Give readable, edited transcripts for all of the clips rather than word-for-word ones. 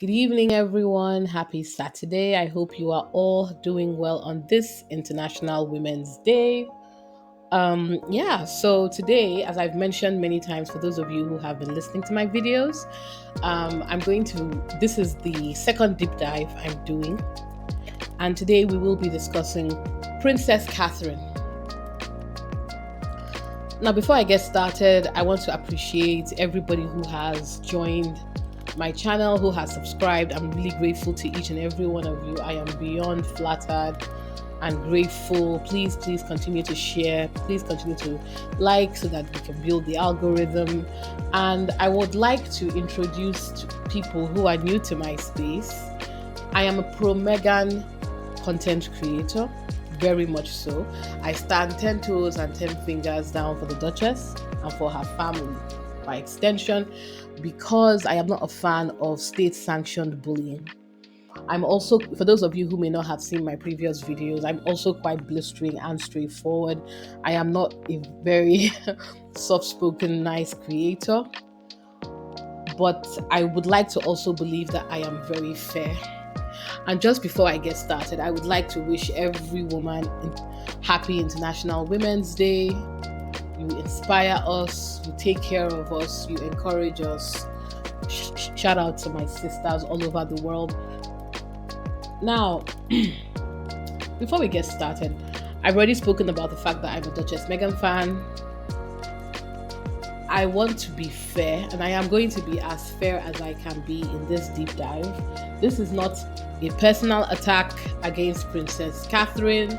Good evening, everyone. Happy Saturday. I hope you are all doing well on this International Women's Day. So today, as I've mentioned many times, for those of you who have been listening to my videos, this is the second deep dive I'm doing. And today we will be discussing Princess Catherine. Now, before I get started, I want to appreciate everybody who has joined my channel, who has subscribed. I'm really grateful to each and every one of you. I am beyond flattered and grateful. Please continue to share. Please continue to like so that we can build the algorithm. And I would like to introduce to people who are new to my space. I am a pro Meghan content creator, very much so. I stand 10 toes and 10 fingers down for the Duchess and for her family by extension, because I am not a fan of state-sanctioned bullying. I'm also, for those of you who may not have seen my previous videos, I'm also quite blistering and straightforward. I am not a very soft-spoken, nice creator, but I would like to also believe that I am very fair. And just before I get started, I would like to wish every woman happy International Women's Day. You inspire us, you take care of us, you encourage us. Shout out to my sisters all over the world. Now, before we get started, I've already spoken about the fact that I'm a Duchess Meghan fan. I want to be fair, and I am going to be as fair as I can be in this deep dive. This is not a personal attack against Princess Catherine.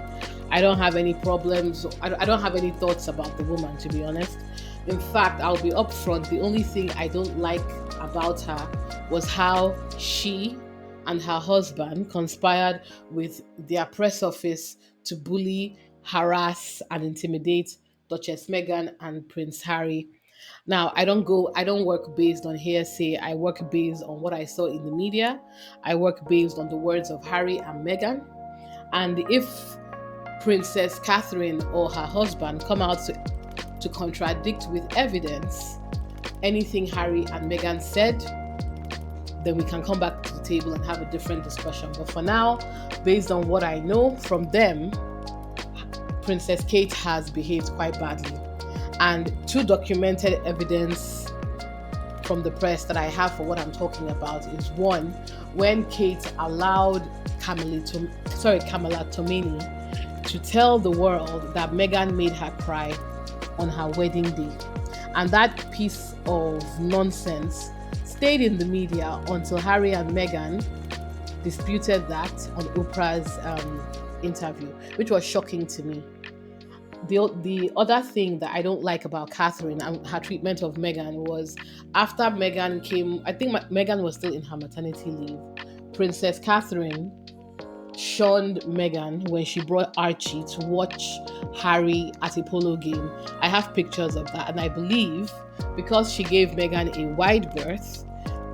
I don't have any problems. I don't have any thoughts about the woman, to be honest. In fact, I'll be upfront. The only thing I don't like about her was how she and her husband conspired with their press office to bully, harass, and intimidate Duchess Meghan and Prince Harry. Now, I don't work based on hearsay. I work based on what I saw in the media. I work based on the words of Harry and Meghan. And if Princess Catherine or her husband come out to contradict with evidence anything Harry and Meghan said, then we can come back to the table and have a different discussion. But for now, based on what I know from them, Princess Kate has behaved quite badly. And two documented evidence from the press that I have for what I'm talking about is one, when Kate allowed Kamala Tomini to tell the world that Meghan made her cry on her wedding day. And that piece of nonsense stayed in the media until Harry and Meghan disputed that on Oprah's interview, which was shocking to me. The other thing that I don't like about Catherine and her treatment of Meghan was after Meghan came, I think Meghan was still in her maternity leave, Princess Catherine shunned Meghan when she brought Archie to watch Harry at a polo game. I have pictures of that, and I believe because she gave Meghan a wide berth,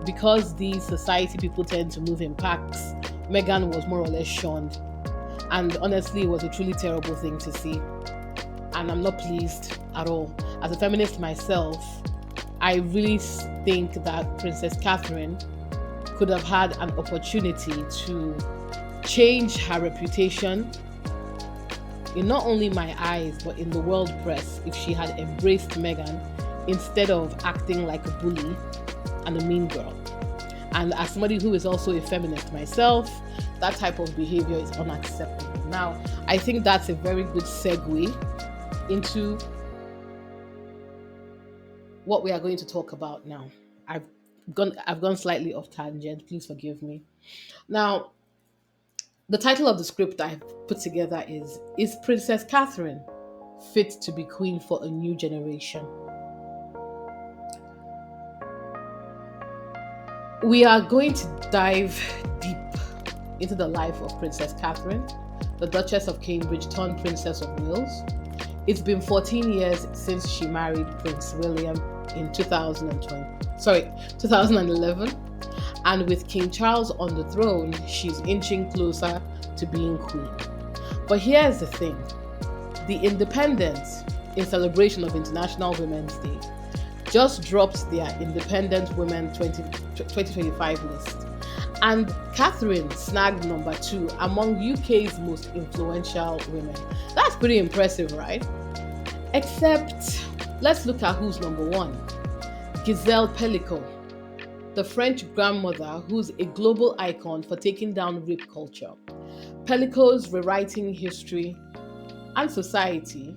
because these society people tend to move in packs, Meghan was more or less shunned. And honestly, it was a truly terrible thing to see. And I'm not pleased at all. As a feminist myself, I really think that Princess Catherine could have had an opportunity to change her reputation in not only my eyes, but in the world press if she had embraced Meghan instead of acting like a bully and a mean girl. And as somebody who is also a feminist myself, that type of behavior is unacceptable. Now, I think that's a very good segue into what we are going to talk about now. I've gone slightly off tangent. Please forgive me. Now, the title of the script I've put together is Princess Catherine fit to be queen for a new generation? We are going to dive deep into the life of Princess Catherine, the Duchess of Cambridge turned Princess of Wales. It's been 14 years since she married Prince William in 2011. And with King Charles on the throne, she's inching closer to being queen. But here's the thing. The Independent, in celebration of International Women's Day, just dropped their Independent Women 2025 list. And Catherine snagged number 2 among UK's most influential women. That's pretty impressive, right? Except, let's look at who's number 1. Giselle Pellicot, the French grandmother who's a global icon for taking down rape culture. Pellicot's rewriting history and society,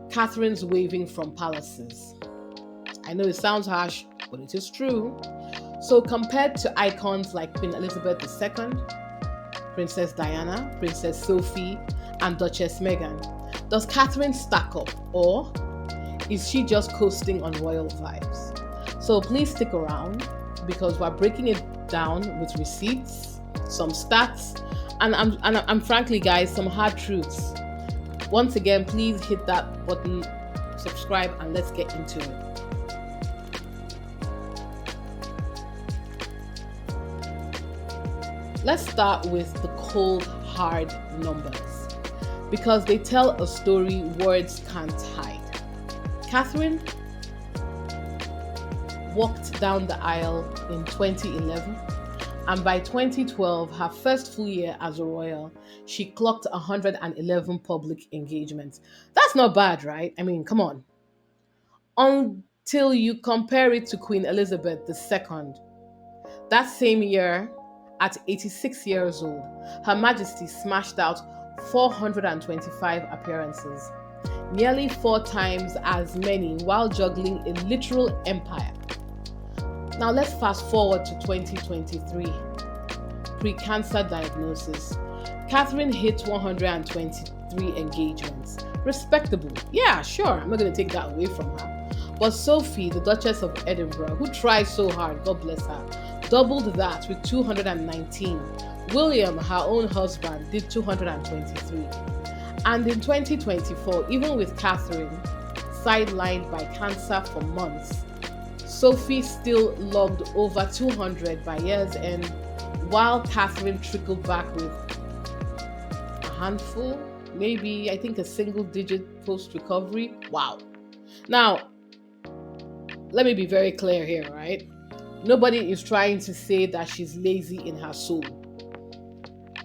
Catherine's waving from palaces. I know it sounds harsh, but it is true. So compared to icons like Queen Elizabeth II, Princess Diana, Princess Sophie, and Duchess Meghan, does Catherine stack up, or is she just coasting on royal vibes? So please stick around because we're breaking it down with receipts, some stats, and I'm frankly, guys, some hard truths. Once again, please hit that button, subscribe, and let's get into it. Let's start with the cold, hard numbers because they tell a story words can't hide. Catherine walked down the aisle in 2011, and by 2012, her first full year as a royal, she clocked 111 public engagements. That's not bad, right? I mean, come on. Until you compare it to Queen Elizabeth II. That same year, at 86 years old, Her Majesty smashed out 425 appearances, nearly 4 times as many while juggling a literal empire. Now let's fast forward to 2023. Pre-cancer diagnosis. Catherine hit 123 engagements. Respectable. Yeah, sure, I'm not going to take that away from her. But Sophie, the Duchess of Edinburgh, who tried so hard, God bless her, doubled that with 219. William, her own husband, did 223. And in 2024, even with Catherine sidelined by cancer for months, Sophie still logged over 200 by year's end, while Catherine trickled back with a handful, maybe I think a single digit post-recovery. Wow. Now, let me be very clear here, right? Nobody is trying to say that she's lazy in her soul.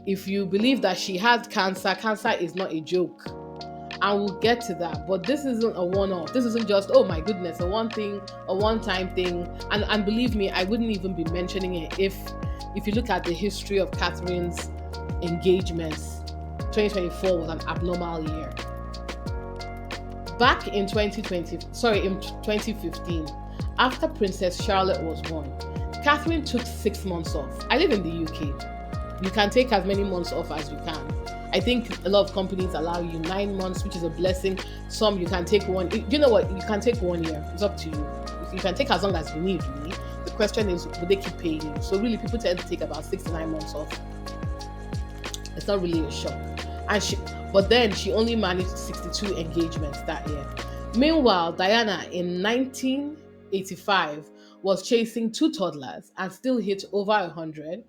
If you believe that she had cancer, cancer is not a joke. And we'll get to that. But this isn't a one-off. This isn't just, oh my goodness, a one-time thing. And believe me, I wouldn't even be mentioning it if you look at the history of Catherine's engagements, 2024 was an abnormal year. Back in 2015, after Princess Charlotte was born, Catherine took 6 months off. I live in the UK. You can take as many months off as you can. I think a lot of companies allow you 9 months, which is a blessing. Some you can take 1. You know what? You can take 1 year. It's up to you. You can take as long as you need, really. The question is, will they keep paying you? So really, people tend to take about 6 to 9 months off. It's not really a shock. But then she only managed 62 engagements that year. Meanwhile, Diana in 1985 was chasing 2 toddlers and still hit over 100,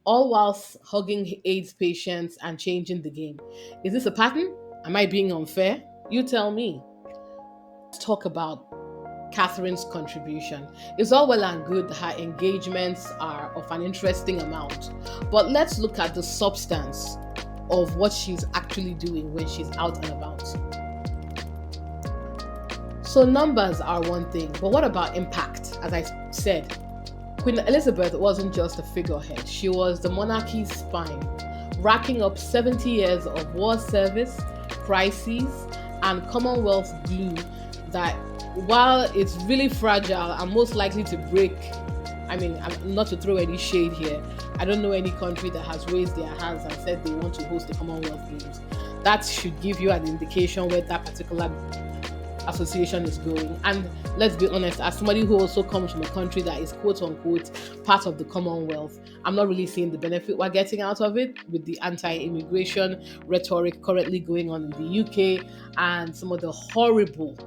all whilst hugging AIDS patients and changing the game. Is this a pattern? Am I being unfair? You tell me. Let's talk about Catherine's contribution. It's all well and good her engagements are of an interesting amount, but let's look at the substance of what she's actually doing when she's out and about. So numbers are one thing, but what about impact? As I said, Queen Elizabeth wasn't just a figurehead. She was the monarchy's spine, racking up 70 years of war service, crises, and Commonwealth glue that, while it's really fragile and most likely to break, I mean, not to throw any shade here, I don't know any country that has raised their hands and said they want to host the Commonwealth Games. That should give you an indication where that particular association is going. And let's be honest, as somebody who also comes from a country that is quote unquote part of the Commonwealth, I'm not really seeing the benefit we're getting out of it with the anti-immigration rhetoric currently going on in the UK and some of the horrific,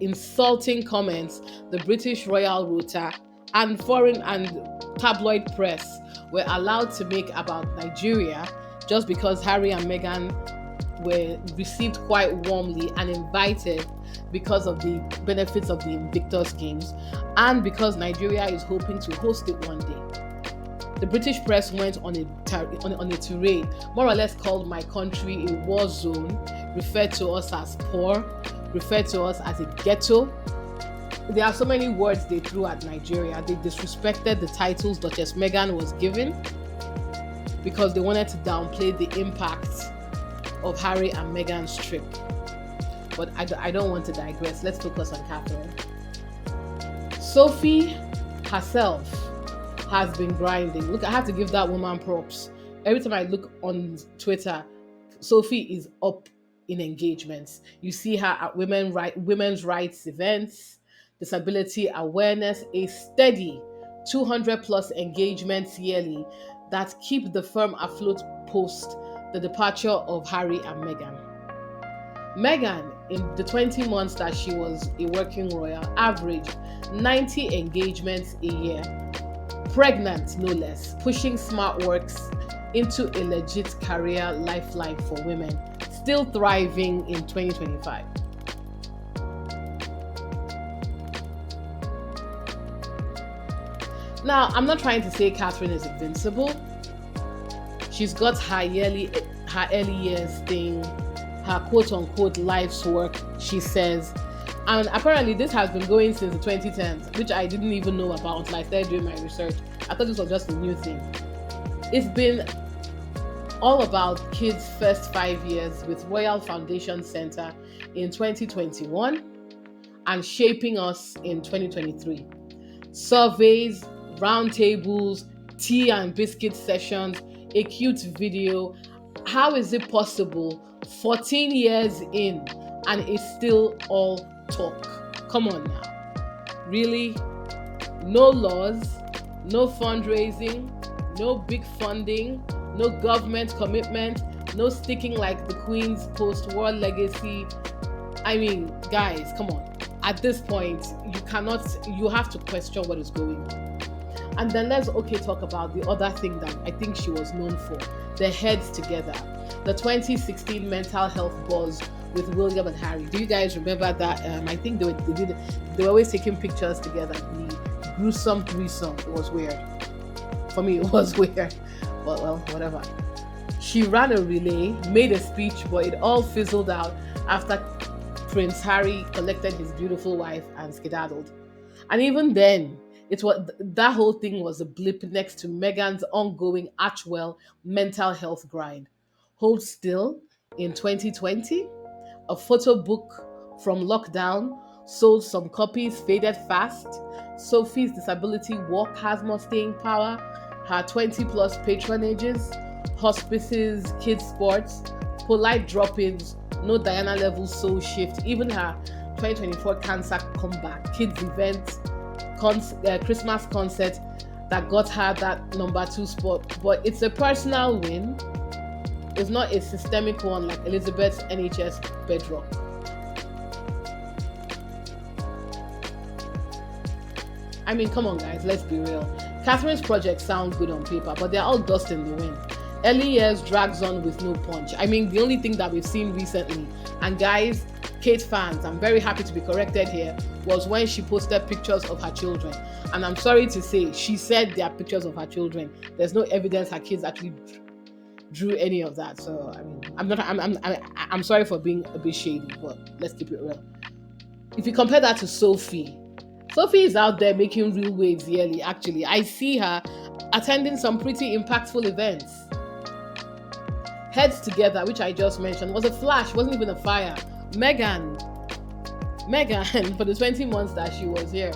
insulting comments the British Royal Rota and foreign and tabloid press were allowed to make about Nigeria just because Harry and Meghan were received quite warmly and invited because of the benefits of the Invictus Games and because Nigeria is hoping to host it one day. The British press went on a tirade, more or less called my country a war zone, referred to us as poor, referred to us as a ghetto. There are so many words they threw at Nigeria. They disrespected the titles Duchess Meghan was given because they wanted to downplay the impact of Harry and Meghan's trip. But I don't want to digress. Let's focus on Catherine. Sophie herself has been grinding. Look, I have to give that woman props. Every time I look on Twitter, Sophie is up in engagements. You see her at women's rights events, disability awareness, a steady 200 plus engagements yearly that keep the firm afloat post the departure of Harry and Meghan. Meghan, in the 20 months that she was a working royal, averaged 90 engagements a year, pregnant no less, pushing SmartWorks into a legit career lifeline for women, still thriving in 2025. Now, I'm not trying to say Catherine is invincible. She's got her early years thing, her quote-unquote life's work, she says. And apparently this has been going since the 2010s, which I didn't even know about until I started doing my research. I thought this was just a new thing. It's been all about kids' first 5 years with Royal Foundation Center in 2021 and Shaping Us in 2023. Surveys, roundtables, tea and biscuit sessions, a cute video. How is it possible 14 years in and it's still all talk? Come on now. Really? No laws, no fundraising, no big funding, no government commitment, no sticking like the Queen's post-war legacy. I mean, guys, come on. At this point, you have to question what is going on. And then let's talk about the other thing that I think she was known for, the Heads Together, the 2016 mental health buzz with William and Harry. Do you guys remember that? I think they were always taking pictures together. The gruesome threesome. It was weird. For me, it was weird. Well, whatever. She ran a relay, made a speech, but it all fizzled out after Prince Harry collected his beautiful wife and skedaddled. And even then, that whole thing was a blip next to Meghan's ongoing Archwell mental health grind. Hold Still in 2020, a photo book from lockdown, sold some copies, faded fast. Sophie's disability walk has more staying power. Her 20 plus patronages, hospices, kids sports, polite drop-ins, no Diana level soul shift, even her 2024 cancer comeback, kids events, Christmas concert that got her that number 2 spot. But it's a personal win. It's not a systemic one like Elizabeth's NHS bedrock. I mean, come on guys, let's be real. Catherine's projects sound good on paper, but they're all dust in the wind. Early years drags on with no punch. I mean, the only thing that we've seen recently, and guys, Kate fans, I'm very happy to be corrected here, was when she posted pictures of her children. And I'm sorry to say, she said they are pictures of her children. There's no evidence her kids actually drew any of that. So I mean, I'm sorry for being a bit shady, but let's keep it real. If you compare that to Sophie is out there making real waves yearly. Actually, I see her attending some pretty impactful events. Heads Together, which I just mentioned, was a flash, wasn't even a fire. Meghan, for the 20 months that she was here,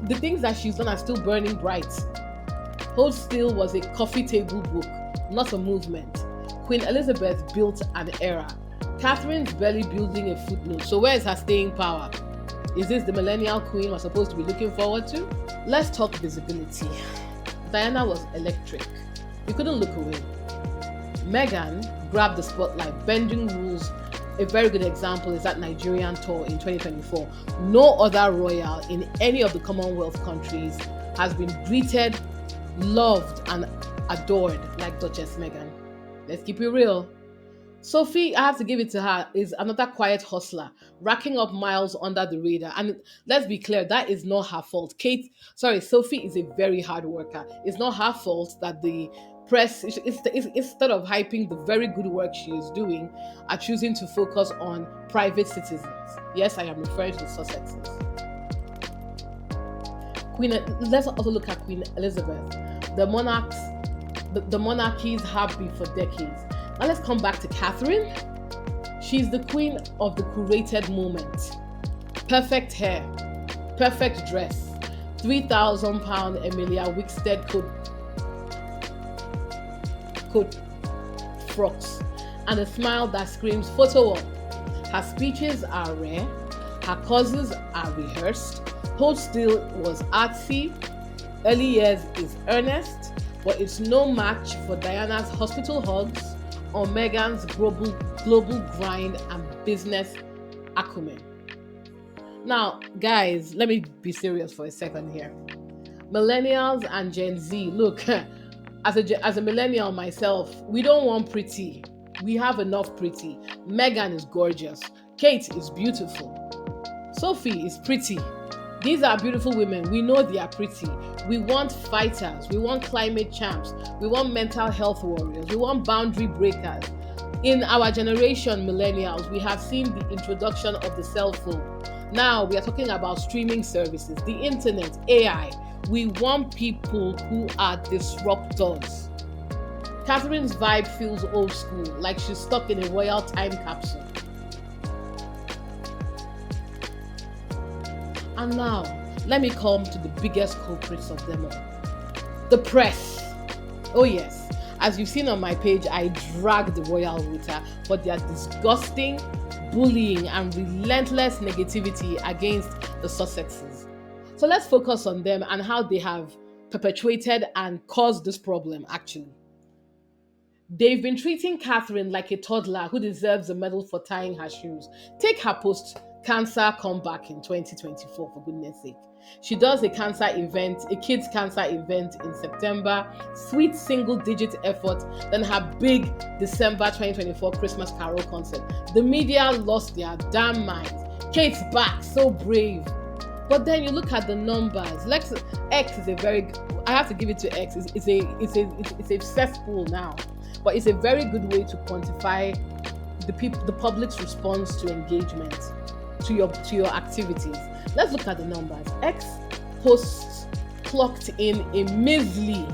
the things that she's done are still burning bright. Hold Still was a coffee table book, not a movement. Queen Elizabeth built an era. Catherine's barely building a footnote. So where is her staying power? Is this the Millennial Queen we're supposed to be looking forward to? Let's talk visibility. Diana was electric. You couldn't look away. Meghan grabbed the spotlight, bending rules. A very good example is that Nigerian tour in 2024. No other royal in any of the Commonwealth countries has been greeted, loved, and adored like Duchess Meghan. Let's keep it real. Sophie, I have to give it to her, is another quiet hustler, racking up miles under the radar. And let's be clear, that is not her fault. Sophie is a very hard worker. It's not her fault that the press, instead of hyping the very good work she is doing, are choosing to focus on private citizens. Yes, I am referring to the Sussexes. Let's also look at Queen Elizabeth. The monarchs, the monarchy's heartbeat for decades. Now let's come back to Catherine. She's the queen of the curated moment. Perfect hair, perfect dress, £3,000 Emilia Wickstead coat frocks, and a smile that screams photo op. Her speeches are rare, her causes are rehearsed. Hold Still was artsy, Early Years is earnest, but it's no match for Diana's hospital hugs or Meghan's global grind and business acumen. Now, guys, let me be serious for a second here. Millennials and Gen Z, look, as a millennial myself, we don't want pretty. We have enough pretty. Meghan is gorgeous. Kate is beautiful. Sophie is pretty. These are beautiful women. We know they are pretty. We want fighters. We want climate champs. We want mental health warriors. We want boundary breakers. In our generation, millennials, we have seen the introduction of the cell phone. Now we are talking about streaming services, the internet, AI. We want people who are disruptors. Catherine's vibe feels old school, like she's stuck in a royal time capsule. And now, let me come to the biggest culprits of them all. The press. Oh yes, as you've seen on my page, I drag the royal router for their disgusting, bullying and relentless negativity against the Sussexes. So let's focus on them and how they have perpetuated and caused this problem, actually. They've been treating Catherine like a toddler who deserves a medal for tying her shoes. Take her post-cancer comeback in 2024, for goodness sake. She does a kids cancer event in September, sweet single-digit effort, then her big December 2024 Christmas Carol concert. The media lost their damn minds. Kate's back, so brave. But then you look at the numbers. X is a very, I have to give it to X. It's a cesspool now. But it's a very good way to quantify the public's response to engagement, to your activities. Let's look at the numbers. X posts clocked in a measly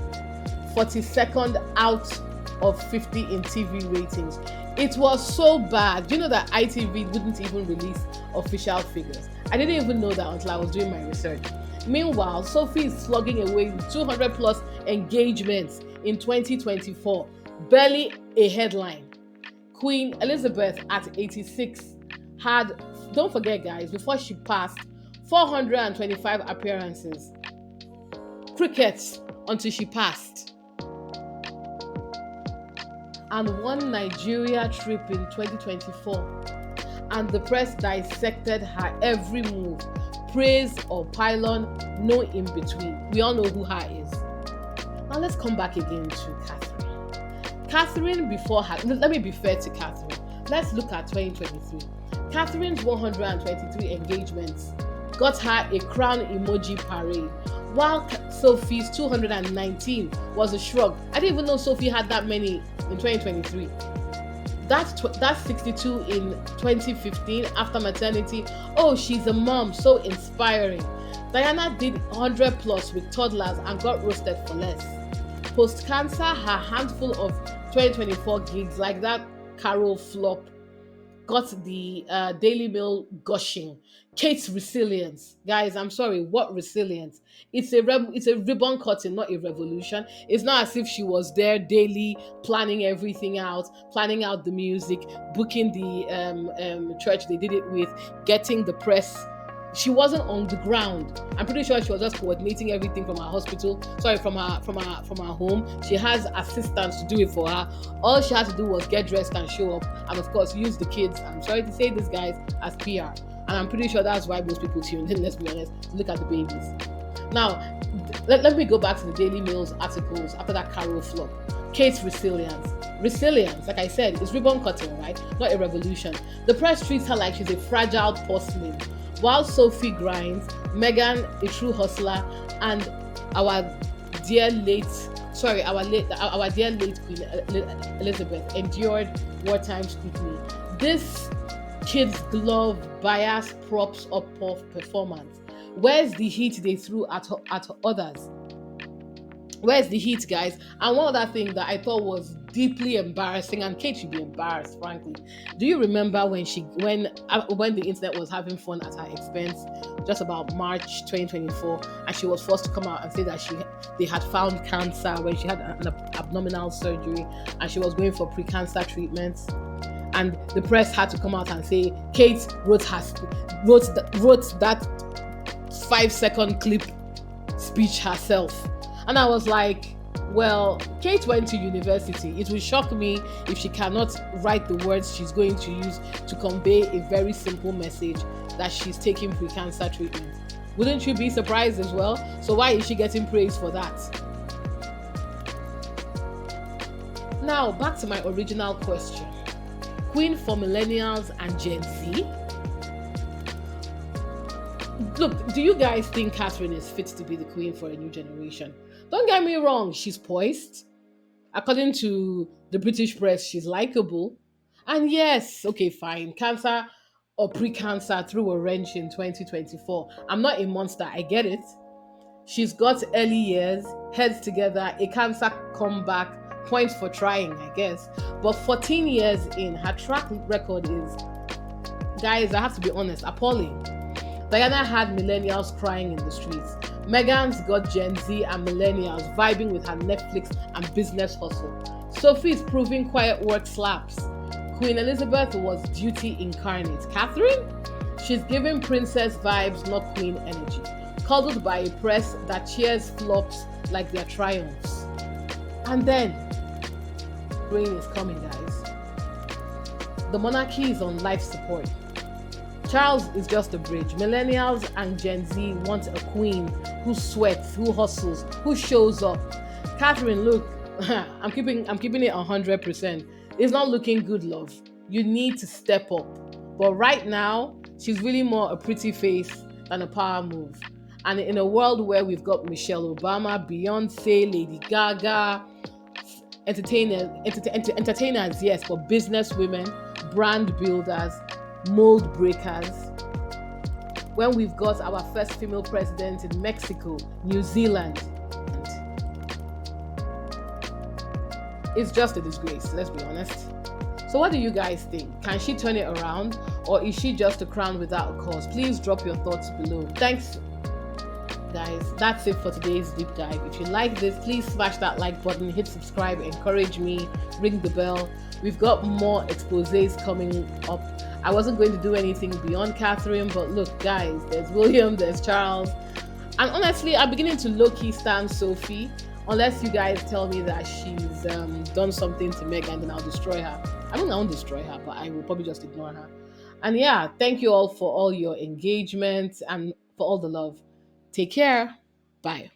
42nd out of 50 in TV ratings. It was so bad. Do you know that ITV wouldn't even release official figures? I didn't even know that until I was doing my research. Meanwhile, Sophie is slugging away with 200 plus engagements in 2024. Barely a headline. Queen Elizabeth at 86 had, don't forget guys, before she passed, 425 appearances. Crickets until she passed. And one Nigeria trip in 2024. And the press dissected her every move. Praise or pylon, no in between. We all know who her is. Now let's come back again to Catherine. Catherine before her, let me be fair to Catherine. Let's look at 2023. Catherine's 123 engagements got her a crown emoji parade, while Sophie's 219 was a shrug. I didn't even know Sophie had that many in 2023. That's 62 in 2015 after maternity. Oh, she's a mom, so inspiring. Diana did 100 plus with toddlers and got roasted for less. Post-cancer, her handful of 2024 gigs like that Carol flop got the Daily Mail gushing. Kate's resilience. Guys, I'm sorry, what resilience? It's a ribbon cutting, not a revolution. It's not as if she was there daily planning everything out, planning out the music, booking the church they did it with, getting the press. She wasn't on the ground. I'm pretty sure she was just coordinating everything from her from her home. She has assistants to do it for her. All she had to do was get dressed and show up, and of course use the kids, I'm sorry to say this, guys, as PR. And I'm pretty sure that's why most people tuned in, let's be honest, to look at the babies. Now, let me go back to the Daily Mail's articles after that Carol flop. Kate's resilience. Resilience, like I said, is ribbon cutting, right? Not a revolution. The press treats her like she's a fragile porcelain. While Sophie grinds, Megan, a true hustler, and our dear late, our dear late Queen Elizabeth endured wartime scrutiny. This kids glove bias props up of performance. Where's the heat they threw at others? Where's the heat, guys? And one other thing that I thought was deeply embarrassing, and Kate should be embarrassed, frankly. Do you remember when the internet was having fun at her expense, just about March 2024, and she was forced to come out and say that they had found cancer when she had an abdominal surgery, and she was going for pre-cancer treatments, and the press had to come out and say Kate wrote that 5-second clip speech herself. And I was like, well, Kate went to university. It will shock me if she cannot write the words she's going to use to convey a very simple message that she's taking pre-cancer treatment. Wouldn't you be surprised as well? So why is she getting praise for that? Now, back to my original question. Queen for millennials and Gen Z? Look, do you guys think Catherine is fit to be the queen for a new generation? Don't get me wrong, she's poised. According to the British press, she's likable. And yes, okay, fine, cancer or pre-cancer threw a wrench in 2024. I'm not a monster, I get it. She's got early years, heads together, a cancer comeback, points for trying, I guess. But 14 years in, her track record is, guys, I have to be honest, appalling. Diana had millennials crying in the streets. Meghan's got Gen Z and millennials vibing with her Netflix and business hustle. Sophie is proving quiet work slaps. Queen Elizabeth was duty incarnate. Catherine? She's giving princess vibes, not queen energy. Cuddled by a press that cheers flops like their triumphs. And then, rain is coming, guys. The monarchy is on life support. Charles is just a bridge. Millennials and Gen Z want a queen who sweats, who hustles, who shows up. Catherine, look, I'm keeping it 100%. It's not looking good, love. You need to step up. But right now, she's really more a pretty face than a power move. And in a world where we've got Michelle Obama, Beyonce, Lady Gaga, entertainers, yes, but business women, brand builders, mold breakers, when we've got our first female president in Mexico, New Zealand, it's just a disgrace, let's be honest. So what do you guys think? Can she turn it around, or is she just a crown without a cause? Please drop your thoughts below. Thanks, guys. That's it for today's deep dive. If you like this, please smash that like button, hit subscribe, encourage me, ring the bell. We've got more exposés coming up. I wasn't going to do anything beyond Catherine, but look, guys, there's William, there's Charles. And honestly, I'm beginning to low-key stand Sophie, unless you guys tell me that she's done something to Meghan, then I'll destroy her. I won't destroy her, but I will probably just ignore her. And yeah, thank you all for all your engagement and for all the love. Take care. Bye.